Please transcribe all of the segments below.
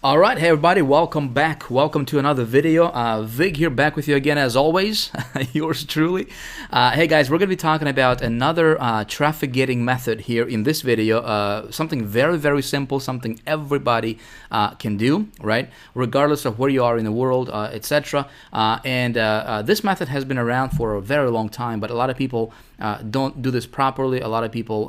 All right, hey everybody, welcome back. Welcome to another video. Vic here, back with you again as always. Yours truly. Hey guys, we're going to be talking about another traffic getting method here in this video. Something very, very simple, something everybody can do, right? Regardless of where you are in the world, etc. This method has been around for a very long time, but a lot of people don't do this properly. A lot of people,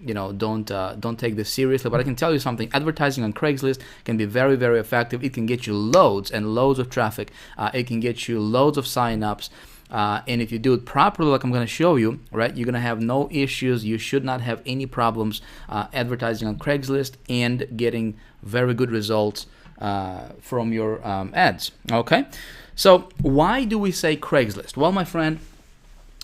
don't take this seriously. But I can tell you something: advertising on Craigslist can be very, very effective. It can get you loads and loads of traffic. It can get you loads of sign-ups. And if you do it properly, like I'm going to show you, right, you're going to have no issues. You should not have any problems advertising on Craigslist and getting very good results from your ads. Okay, so why do we say Craigslist? Well, my friend,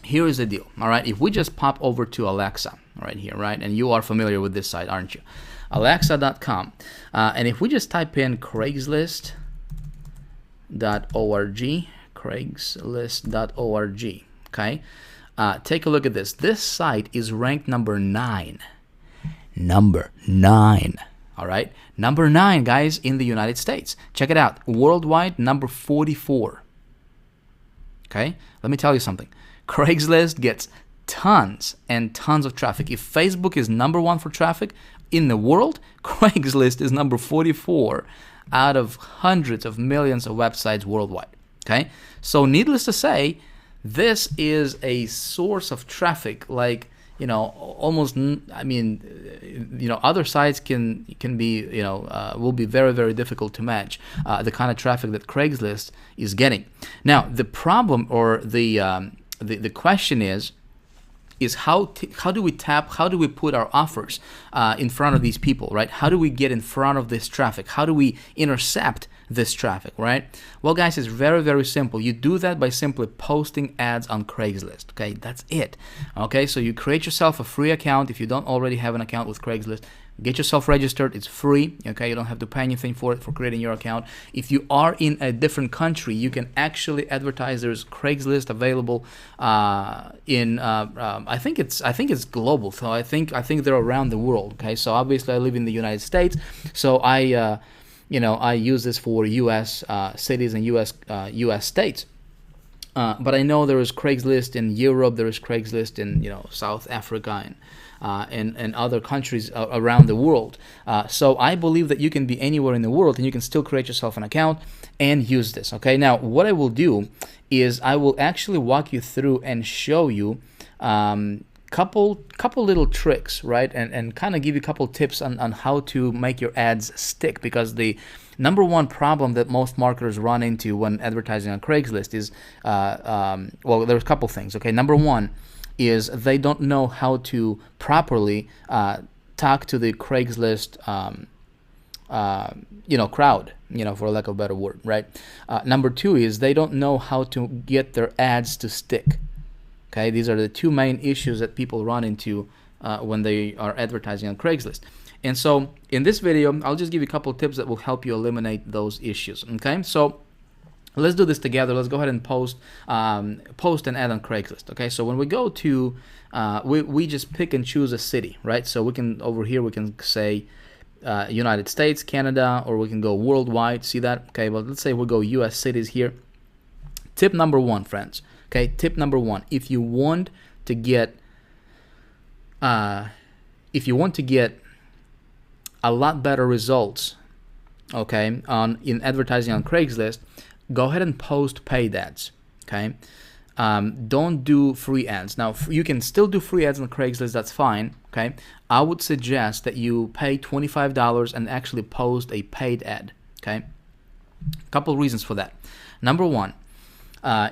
here is the deal. All right, if we just pop over to Alexa right here, right, and you are familiar with this site, aren't you? Alexa.com, and if we just type in Craigslist.org, Craigslist.org, okay, take a look at this. This site is ranked number 9. Number 9. All right, number 9, guys, in the United States. Check it out. Worldwide, number 44. Okay, let me tell you something. Craigslist gets tons and tons of traffic. If Facebook is number 1 for traffic in the world, Craigslist is number 44 out of hundreds of millions of websites worldwide. Okay, so needless to say, this is a source of traffic like, almost, other sites can be, will be very, very difficult to match the kind of traffic that Craigslist is getting. Now, the problem or the question is how do we put our offers in front of these people, right? How do we get in front of this traffic? How do we intercept this traffic, right? Well, guys, it's very, very simple. You do that by simply posting ads on Craigslist. Okay, that's it. Okay, so you create yourself a free account. If you don't already have an account with Craigslist, get yourself registered. It's free. Okay, you don't have to pay anything for it, for creating your account. If you are in a different country, you can actually advertise. There's Craigslist available in I think it's global. So I think they're around the world. Okay, so obviously I live in the United States, so I use this for U.S. Cities and U.S. states. But I know there is Craigslist in Europe. There is Craigslist in South Africa and other countries around the world. So I believe that you can be anywhere in the world and you can still create yourself an account and use this. Okay. Now, what I will do is I will actually walk you through and show you couple little tricks, right, and kind of give you a couple tips on how to make your ads stick, because the number one problem that most marketers run into when advertising on Craigslist is there's a couple things. Okay, number one is they don't know how to properly talk to the Craigslist crowd, for lack of a better word, right? Number two is they don't know how to get their ads to stick. Okay, these are the two main issues that people run into when they are advertising on Craigslist. And so in this video, I'll just give you a couple of tips that will help you eliminate those issues. Okay, so let's do this together. Let's go ahead and post an ad on Craigslist. Okay, so when we go to, we just pick and choose a city, right? So we can, over here, we can say United States, Canada, or we can go worldwide. See that? Okay, well, let's say we'll go U.S. cities here. Tip number 1, friends. Okay, tip number 1: if you want to get a lot better results, okay, in advertising on Craigslist, go ahead and post paid ads. Okay, don't do free ads. Now, you can still do free ads on Craigslist. That's fine. Okay, I would suggest that you pay $25 and actually post a paid ad. Okay, a couple reasons for that. Number 1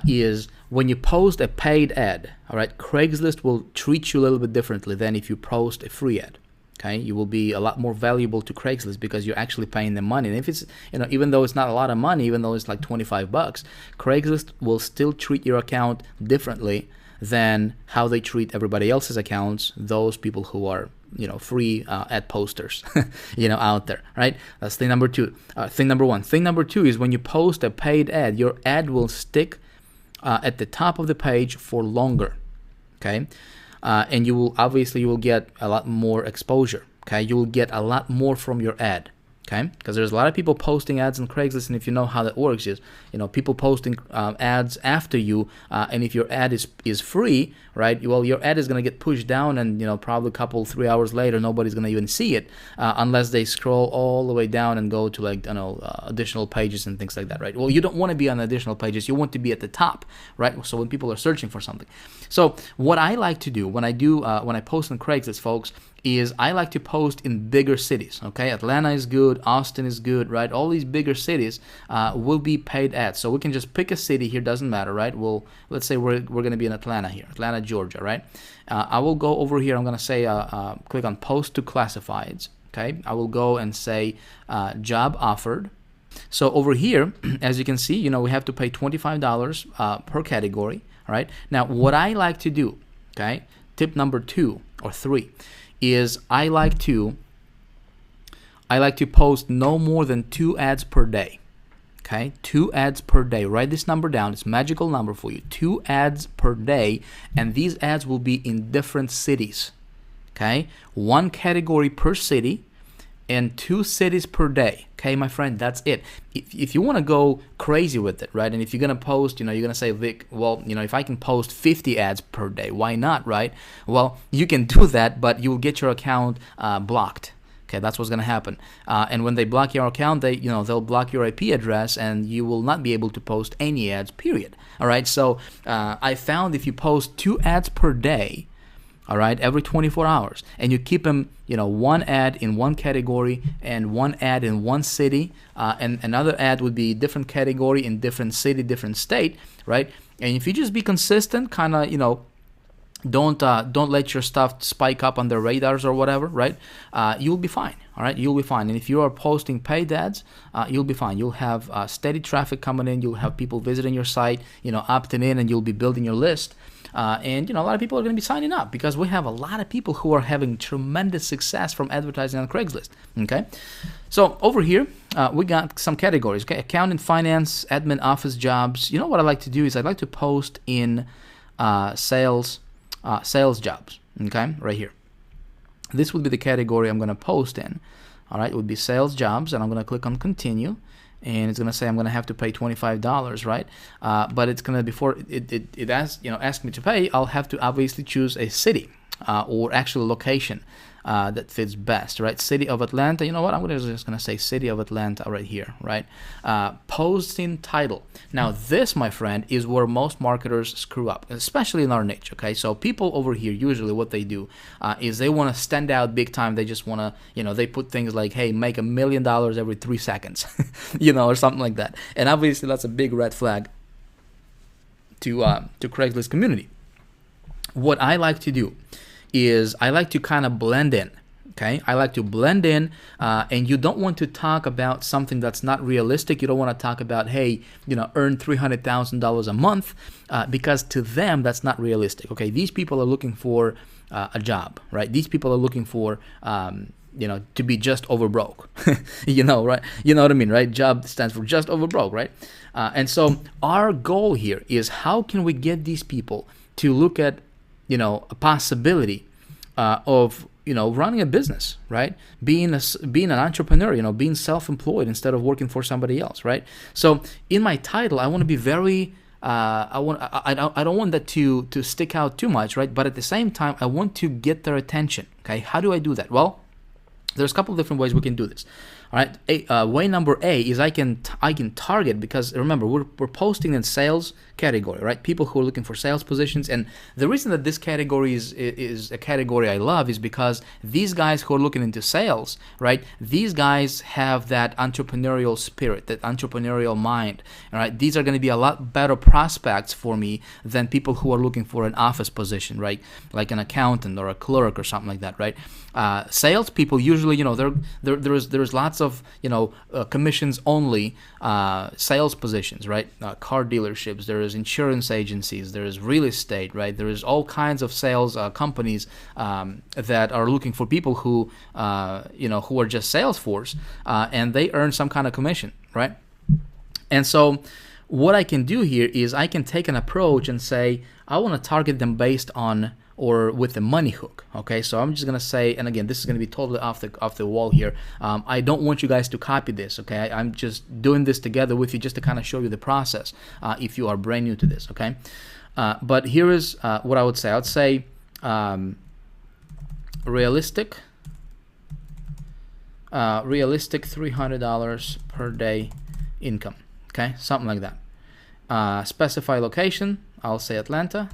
is when you post a paid ad, all right, Craigslist will treat you a little bit differently than if you post a free ad. Okay, you will be a lot more valuable to Craigslist because you're actually paying them money. And if it's, even though it's not a lot of money, even though it's like $25, Craigslist will still treat your account differently than how they treat everybody else's accounts, those people who are, free ad posters, out there, right? That's thing number 2. Thing number 1. Thing number 2 is when you post a paid ad, your ad will stick at the top of the page for longer, okay? And you will get a lot more exposure, okay? You will get a lot more from your ad, Okay, because there's a lot of people posting ads on Craigslist, and if you know how that works, is people posting ads after you, and if your ad is free, right? Well, your ad is gonna get pushed down, and probably a couple 3 hours later, nobody's gonna even see it unless they scroll all the way down and go to additional pages and things like that, right? Well, you don't want to be on additional pages. You want to be at the top, right? So when people are searching for something. So what I like to do when I post on Craigslist, folks, is I like to post in bigger cities. Okay, Atlanta is good, Austin is good, right? All these bigger cities will be paid ads. So we can just pick a city here, doesn't matter, right? Well, let's say we're going to be in Atlanta here, Atlanta, Georgia, right? I will go over here. I'm going to say click on post to classifieds. Okay, I will go and say job offered. So over here, as you can see, we have to pay $25 per category. All right. Now, what I like to do, okay, tip number 2 or 3, is I like to post no more than 2 ads per day. Okay, 2 ads per day. Write this number down. It's a magical number for you. 2 ads per day, and these ads will be in different cities. Okay, 1 category per city, and 2 cities per day. Okay, my friend, that's it. If you want to go crazy with it, right? And if you're gonna post, you're gonna say, Vic, well, if I can post 50 ads per day, why not, right? Well, you can do that, but you will get your account blocked. Okay, that's what's gonna happen. And when they block your account, they'll block your IP address, and you will not be able to post any ads. Period. All right. So I found if you post 2 ads per day, all right, every 24 hours, and you keep them, 1 ad in 1 category and 1 ad in 1 city, and another ad would be different category in different city, different state, right? And if you just be consistent, kind of, don't let your stuff spike up on the radars or whatever, right? You'll be fine. All right, you'll be fine. And if you are posting paid ads, you'll be fine. You'll have steady traffic coming in. You'll have people visiting your site, opting in, and you'll be building your list. And a lot of people are going to be signing up because we have a lot of people who are having tremendous success from advertising on Craigslist. Okay, so over here we got some categories. Okay, accounting, finance, admin, office jobs. What I like to do is I like to post in sales jobs. Okay, right here. This would be the category I'm going to post in. All right, it would be sales jobs, and I'm going to click on continue. And it's gonna say I'm gonna have to pay $25, right? But it's gonna before it ask me to pay, I'll have to obviously choose a city or actual location that fits best, right? City of Atlanta. You know what? I'm just gonna say City of Atlanta right here, right? Posting title. Now this, my friend, is where most marketers screw up, especially in our niche. Okay, so people over here usually what they do is they want to stand out big time. They just want to, they put things like, hey, make $1 million every 3 seconds, or something like that. And obviously that's a big red flag to Craigslist community. What I like to do is I like to kind of blend in. Okay, I like to blend in, and you don't want to talk about something that's not realistic. You don't want to talk about, hey, earn $300,000 a month, because to them that's not realistic. Okay, these people are looking for a job, right? These people are looking for, to be just over broke, right? You know what I mean, right? Job stands for just over broke, right? And so our goal here is how can we get these people to look at, a possibility of running a business, right? Being an entrepreneur, being self-employed instead of working for somebody else, right? So in my title, I want to be very, I don't want that to stick out too much, right? But at the same time, I want to get their attention. Okay, how do I do that? Well, there's a couple of different ways we can do this. All right, way number A is I can target, because remember we're posting in sales category, right? People who are looking for sales positions, and the reason that this category is a category I love is because these guys who are looking into sales, right? These guys have that entrepreneurial spirit, that entrepreneurial mind. All right, these are going to be a lot better prospects for me than people who are looking for an office position, right? Like an accountant or a clerk or something like that, right? Sales people usually, there's lots of commissions only sales positions, right? Car dealerships, there is insurance agencies, there is real estate, right? There is all kinds of sales companies that are looking for people who who are just sales force, and they earn some kind of commission, right? And so what I can do here is I can take an approach and say I want to target them based on or with the money hook. Okay, so I'm just gonna say, and again, this is gonna be totally off the wall here. I don't want you guys to copy this. Okay, I'm just doing this together with you just to kind of show you the process if you are brand new to this. Okay, but here is what I would say. I would say realistic $300 per day income. Okay, something like that. Specify location. I'll say Atlanta.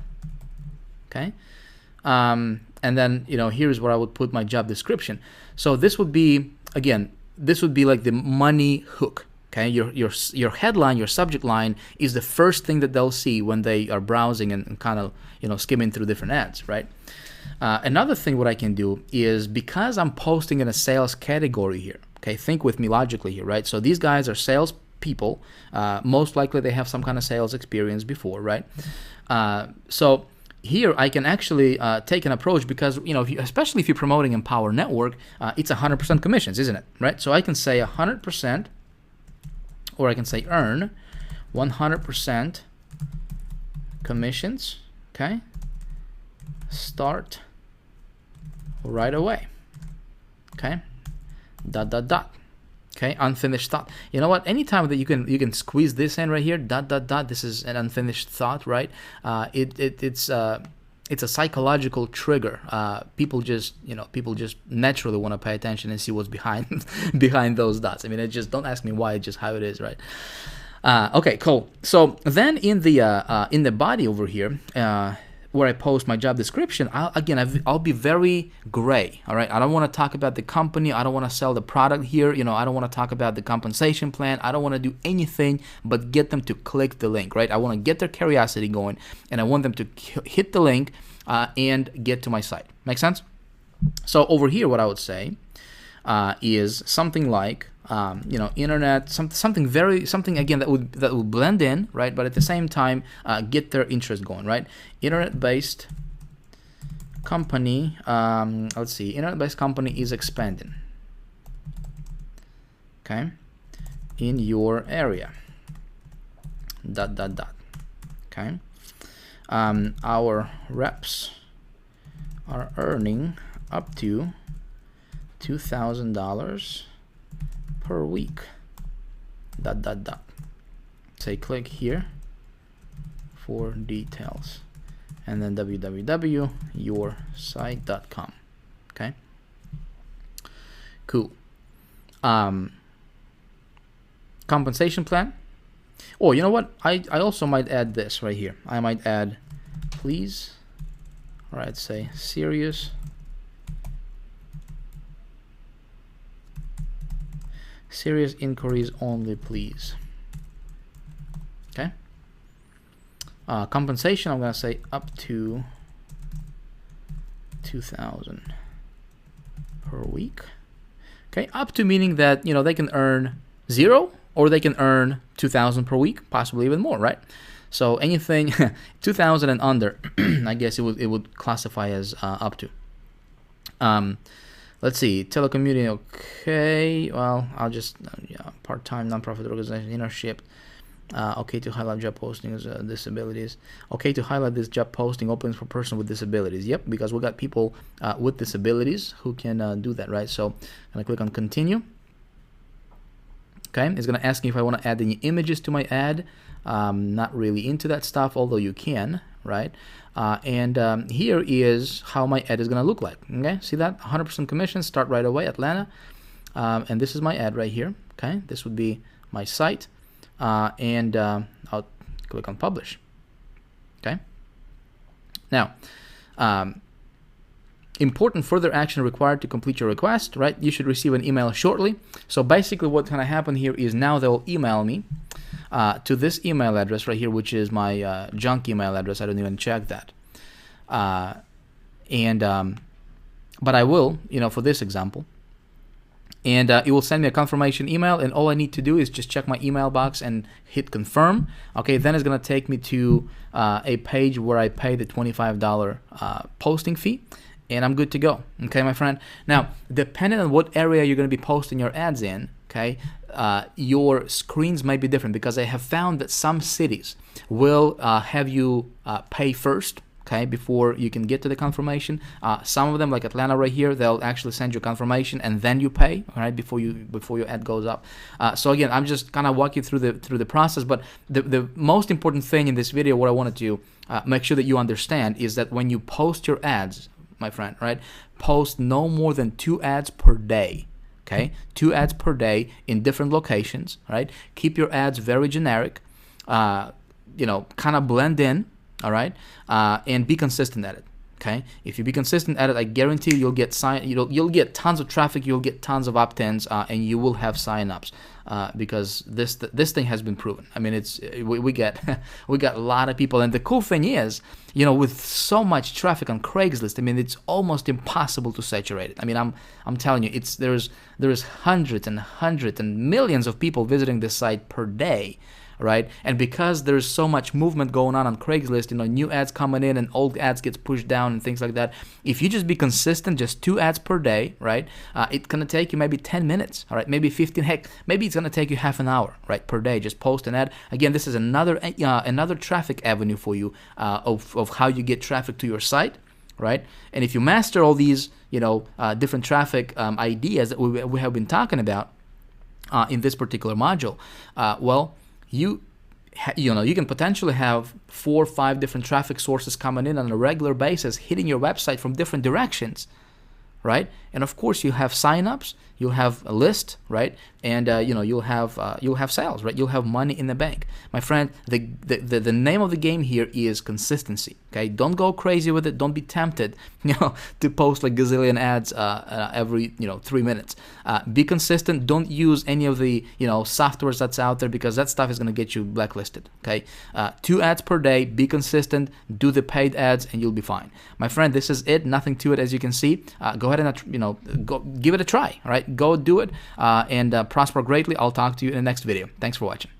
Okay. And then, here's where I would put my job description. So this would be, again, this would be like the money hook. Okay, your headline, your subject line is the first thing that they'll see when they are browsing and kind of skimming through different ads, right? Another thing what I can do is, because I'm posting in a sales category here. Okay, think with me logically here, right? So these guys are sales people. Most likely they have some kind of sales experience before, right? So here I can actually take an approach, because especially if you're promoting Empower Network, it's 100% commissions, isn't it? Right? So I can say 100%, or I can say earn 100% commissions. Okay, start right away. Okay, ... Okay, unfinished thought. You know what? Anytime that you can squeeze this in right here, ... This is an unfinished thought, right? It's a psychological trigger. People just naturally want to pay attention and see what's behind behind those dots. I mean, don't ask me why. It's just how it is, right? Okay, cool. So then in the body over here, where I post my job description, I'll be very gray. All right, I don't want to talk about the company. I don't want to sell the product here. I don't want to talk about the compensation plan. I don't want to do anything but get them to click the link. Right, I want to get their curiosity going, and I want them to hit the link and get to my site. Make sense? So over here, what I would say is something like internet, something again that would blend in, right? But at the same time, get their interest going, right? Internet-based company. Let's see. Internet-based company is expanding. Okay, in your area. ... Okay. Our reps are earning up to $2,000 per week. ... Say click here for details, and then www.yoursite.com. Okay, cool. Compensation plan. Oh, you know what? I also might add this right here. I might add, please. All right, say serious inquiries only, please. Okay. Compensation, I'm gonna say up to 2,000 per week. Okay, up to meaning that they can earn 0 or they can earn 2,000 per week, possibly even more, right? So anything 2,000 and under, I guess it would classify as up to. Let's see, telecommuting, okay. Well, I'll just part-time nonprofit organization, internship. Okay to highlight job postings, disabilities. Okay to highlight this job posting openings for person with disabilities. Yep, because we got people with disabilities who can do that, right? So I'm gonna click on continue. Okay, it's gonna ask me if I want to add any images to my ad. Not really into that stuff, although you can, right? And here is how my ad is gonna look like. Okay, see that? 100% commission, start right away, Atlanta. And this is my ad right here. Okay, this would be my site. And I'll click on publish. Okay. Now, important further action required to complete your request, right? You should receive an email shortly. So basically what's going to happen here is now they'll email me to this email address right here, which is my junk email address. I don't even check that. But I will, for this example. And it will send me a confirmation email, and all I need to do is just check my email box and hit confirm. Okay, then it's going to take me to a page where I pay the $25 posting fee, and I'm good to go. Okay, my friend. Now, depending on what area you're going to be posting your ads in, okay, your screens might be different, because I have found that some cities will have you pay first. okay, before you can get to the confirmation. Some of them, like Atlanta right here, they'll actually send you confirmation and then you pay, all right, before your ad goes up. So again, I'm just kind of walk you through the process. But the most important thing in this video, what I wanted to make sure that you understand, is that when you post your ads, my friend, right, post no more than 2 ads per day. Okay, 2 ads per day in different locations, right? Keep your ads very generic, kind of blend in, all right, and be consistent at it. Okay, if you be consistent at it, I guarantee you'll get you'll get tons of traffic, you'll get tons of opt-ins, and you will have sign-ups, because this thing has been proven. I mean, we get we got a lot of people, and the cool thing is, with so much traffic on Craigslist, I mean, it's almost impossible to saturate it. I mean, I'm telling you, there's hundreds and hundreds and millions of people visiting this site per day. Right, and because there's so much movement going on Craigslist, new ads coming in and old ads gets pushed down and things like that. If you just be consistent, just 2 ads per day, right, it's gonna take you maybe 10 minutes, all right, maybe 15. Heck, maybe it's gonna take you half an hour, right, per day. Just post an ad. Again, this is another traffic avenue for you, of how you get traffic to your site, right? And if you master all these, different traffic ideas that we have been talking about in this particular module, well, you can potentially have 4 or 5 different traffic sources coming in on a regular basis, hitting your website from different directions, right? And of course, you have signups, you'll have a list, right? And you'll have sales, right? You'll have money in the bank, my friend. The name of the game here is consistency. Okay, don't go crazy with it. Don't be tempted, to post like gazillion ads every 3 minutes. Be consistent. Don't use any of the softwares that's out there, because that stuff is going to get you blacklisted. Okay, 2 ads per day. Be consistent. Do the paid ads, and you'll be fine, my friend. This is it. Nothing to it, as you can see. Go ahead and go give it a try. All right, go do it and prosper greatly. I'll talk to you in the next video. Thanks for watching.